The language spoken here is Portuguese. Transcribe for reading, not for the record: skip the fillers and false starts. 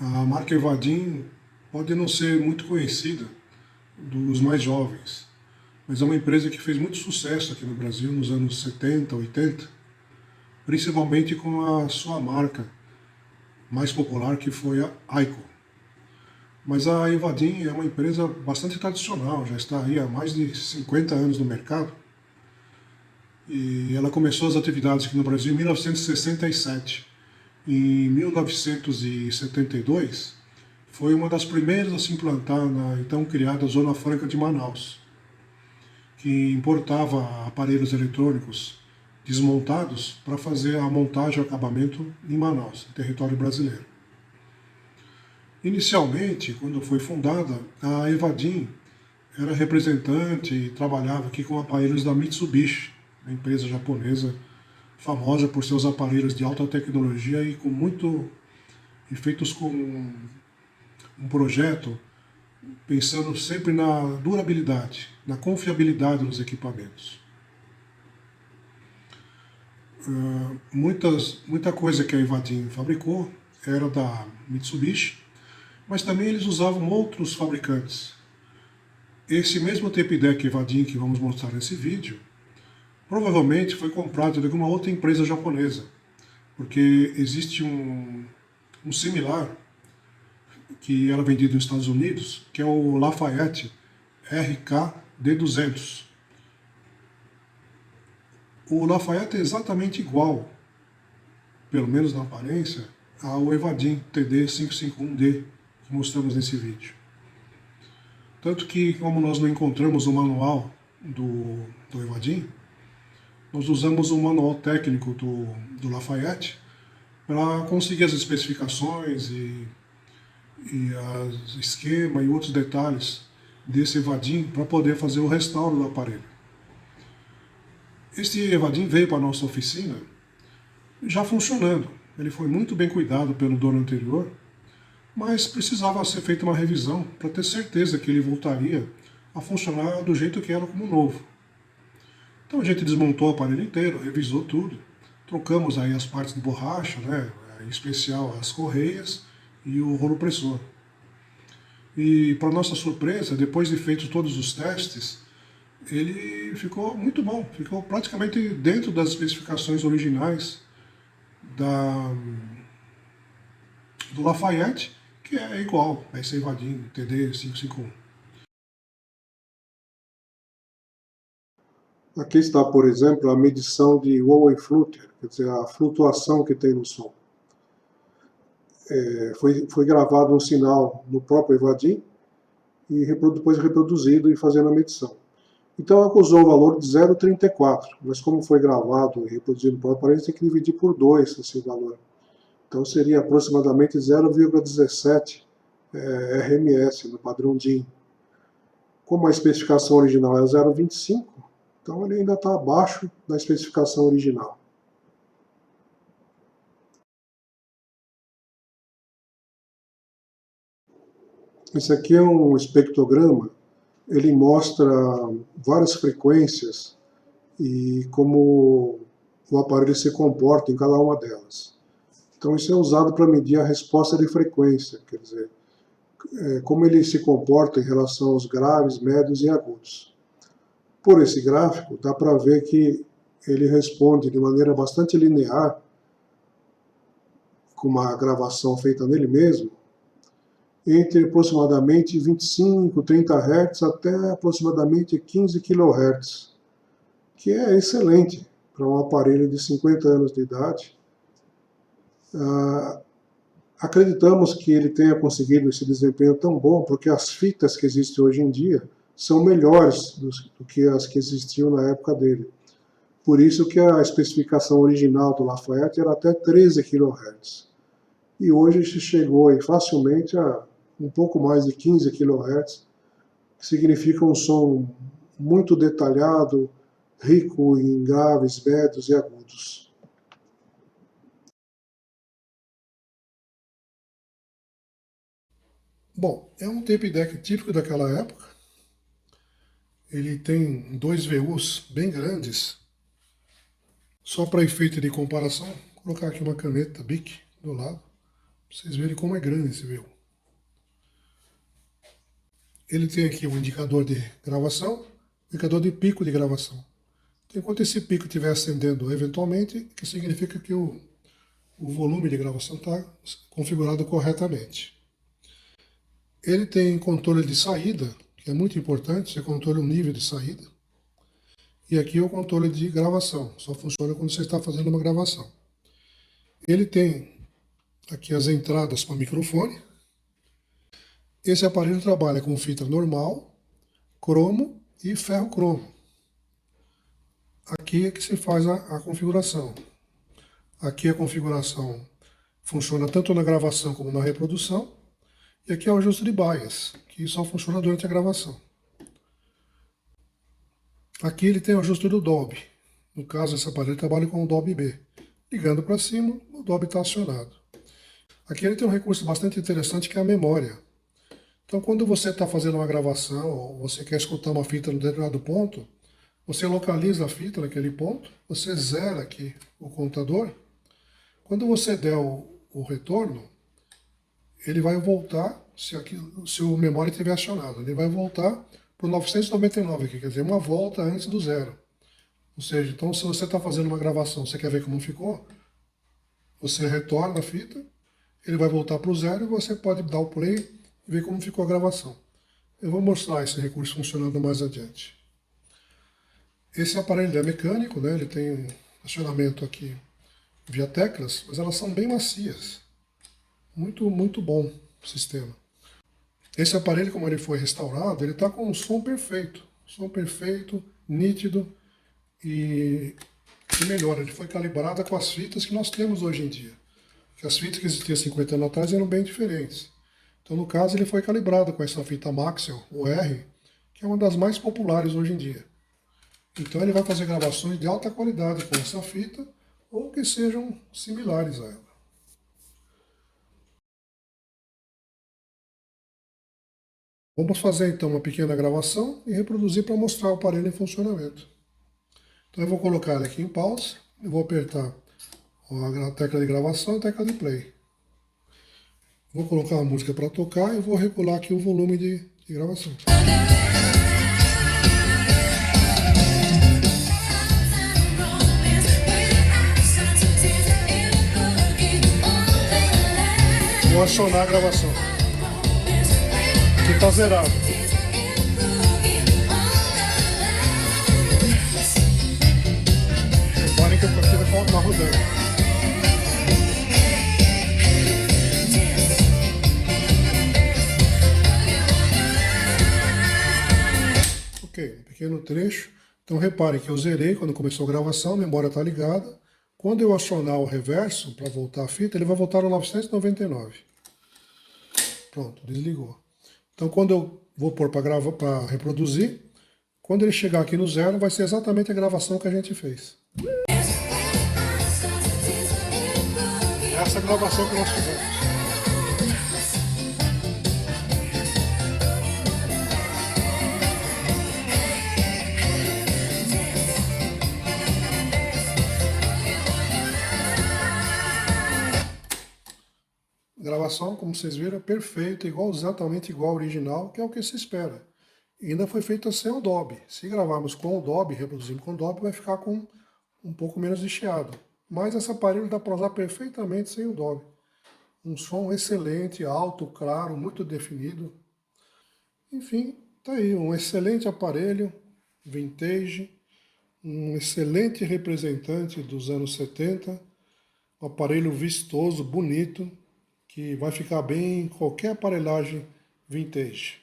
A marca Evadim pode não ser muito conhecida dos mais jovens, mas é uma empresa que fez muito sucesso aqui no Brasil nos anos 70, 80, principalmente com a sua marca mais popular, que foi a Aiko. Mas a Evadim é uma empresa bastante tradicional, já está aí há mais de 50 anos no mercado, e ela começou as atividades aqui no Brasil em 1967. Em 1972, foi uma das primeiras a se implantar na então criada Zona Franca de Manaus, que importava aparelhos eletrônicos desmontados para fazer a montagem e acabamento em Manaus, em território brasileiro. Inicialmente, quando foi fundada, a Evadim era representante e trabalhava aqui com aparelhos da Mitsubishi, uma empresa japonesa famosa por seus aparelhos de alta tecnologia e feitos com um projeto pensando sempre na durabilidade, na confiabilidade dos equipamentos. Muita coisa que a Evadim fabricou era da Mitsubishi, mas também eles usavam outros fabricantes. Esse mesmo tape deck Evadim que vamos mostrar nesse vídeo, provavelmente foi comprado de alguma outra empresa japonesa, porque existe um similar que era vendido nos Estados Unidos, que é o Lafayette RK-D200. O Lafayette é exatamente igual, pelo menos na aparência, ao Evadim TD551D, que mostramos nesse vídeo. Tanto que, como nós não encontramos o manual do Evadim, nós usamos o manual técnico do Lafayette para conseguir as especificações e esquema e outros detalhes desse Evadim para poder fazer o restauro do aparelho. Este Evadim veio para a nossa oficina já funcionando. Ele foi muito bem cuidado pelo dono anterior, mas precisava ser feita uma revisão para ter certeza que ele voltaria a funcionar do jeito que era como novo. Então a gente desmontou o aparelho inteiro, revisou tudo, trocamos aí as partes de borracha, né, em especial as correias e o rolo pressor. E para nossa surpresa, depois de feitos todos os testes, ele ficou muito bom, ficou praticamente dentro das especificações originais do Lafayette, que é igual a esse Evadim TD551. Aqui está, por exemplo, a medição de Wowey Flutter, quer dizer, a flutuação que tem no som. Foi gravado um sinal no próprio Evadim e depois reproduzido e fazendo a medição. Então acusou o valor de 0,34, mas como foi gravado e reproduzido no próprio aparelho, tem que dividir por 2 esse valor. Então seria aproximadamente 0,17 RMS no padrão DIN. Como a especificação original é 0,25, então ele ainda está abaixo da especificação original. Esse aqui é um espectrograma, ele mostra várias frequências e como o aparelho se comporta em cada uma delas. Então isso é usado para medir a resposta de frequência, quer dizer, como ele se comporta em relação aos graves, médios e agudos. Por esse gráfico, dá para ver que ele responde de maneira bastante linear, com uma gravação feita nele mesmo, entre aproximadamente 25, 30 Hz até aproximadamente 15 kHz, que é excelente para um aparelho de 50 anos de idade. Acreditamos que ele tenha conseguido esse desempenho tão bom porque as fitas que existem hoje em dia são melhores do que as que existiam na época dele. Por isso que a especificação original do Lafayette era até 13 kHz. E hoje se chegou aí facilmente a um pouco mais de 15 kHz, que significa um som muito detalhado, rico em graves, médios e agudos. Bom, é um tape deck típico daquela época. Ele tem dois VUs bem grandes. Só para efeito de comparação, vou colocar aqui uma caneta Bic do lado. vocês verem como é grande esse véu. Ele tem aqui um indicador de gravação, indicador de pico de gravação. Então, enquanto esse pico estiver acendendo eventualmente, que significa que o volume de gravação está configurado corretamente. Ele tem controle de saída, que é muito importante, você controla o nível de saída. E aqui é o controle de gravação, só funciona quando você está fazendo uma gravação. Ele tem aqui as entradas para microfone. Esse aparelho trabalha com fita normal, cromo e ferro cromo. Aqui é que se faz a configuração. Aqui a configuração funciona tanto na gravação como na reprodução. E aqui é o ajuste de bias, que só funciona durante a gravação. Aqui ele tem o ajuste do Dolby. No caso, esse aparelho trabalha com o Dolby B. Ligando para cima, o Dolby está acionado. Aqui ele tem um recurso bastante interessante que é a memória. Então, quando você está fazendo uma gravação ou você quer escutar uma fita em determinado ponto, você localiza a fita naquele ponto, você zera aqui o contador. Quando você der o retorno, ele vai voltar, se o memória estiver acionado, ele vai voltar para o 999 aqui, quer dizer, uma volta antes do zero. Ou seja, então se você está fazendo uma gravação, você quer ver como ficou, você retorna a fita, ele vai voltar para o zero e você pode dar o play e ver como ficou a gravação. Eu vou mostrar esse recurso funcionando mais adiante. Esse aparelho é mecânico, né? Ele tem acionamento aqui via teclas, mas elas são bem macias. Muito, muito bom o sistema. Esse aparelho, como ele foi restaurado, ele está com um som perfeito, nítido e melhor. Ele foi calibrado com as fitas que nós temos hoje em dia. Porque as fitas que existiam 50 anos atrás eram bem diferentes. Então, no caso, ele foi calibrado com essa fita Maxell, o R, que é uma das mais populares hoje em dia. Então, ele vai fazer gravações de alta qualidade com essa fita ou que sejam similares a ela. Vamos fazer então uma pequena gravação e reproduzir para mostrar o aparelho em funcionamento. Então eu vou colocar ele aqui em pause, eu vou apertar a tecla de gravação e a tecla de play. Vou colocar a música para tocar e vou regular aqui o volume de gravação. Vou acionar a gravação. Aqui está zerado. Reparem que o aqui vai estar rodando. Ok, um pequeno trecho. Então reparem que eu zerei quando começou a gravação, a memória está ligada. Quando eu acionar o reverso para voltar a fita, ele vai voltar no 999. Pronto, desligou. Então quando eu vou pôr para reproduzir, quando ele chegar aqui no zero, vai ser exatamente a gravação que a gente fez. Essa é a gravação que nós fizemos. A gravação, como vocês viram, é perfeita, exatamente igual ao original, que é o que se espera. E ainda foi feita sem o Dolby. Se gravarmos com o Dolby, reproduzirmos com o Dolby, vai ficar com um pouco menos de chiado. Mas esse aparelho dá para usar perfeitamente sem o Dolby. Um som excelente, alto, claro, muito definido. Enfim, tá aí, um excelente aparelho, vintage, um excelente representante dos anos 70, um aparelho vistoso, bonito, que vai ficar bem em qualquer aparelhagem vintage.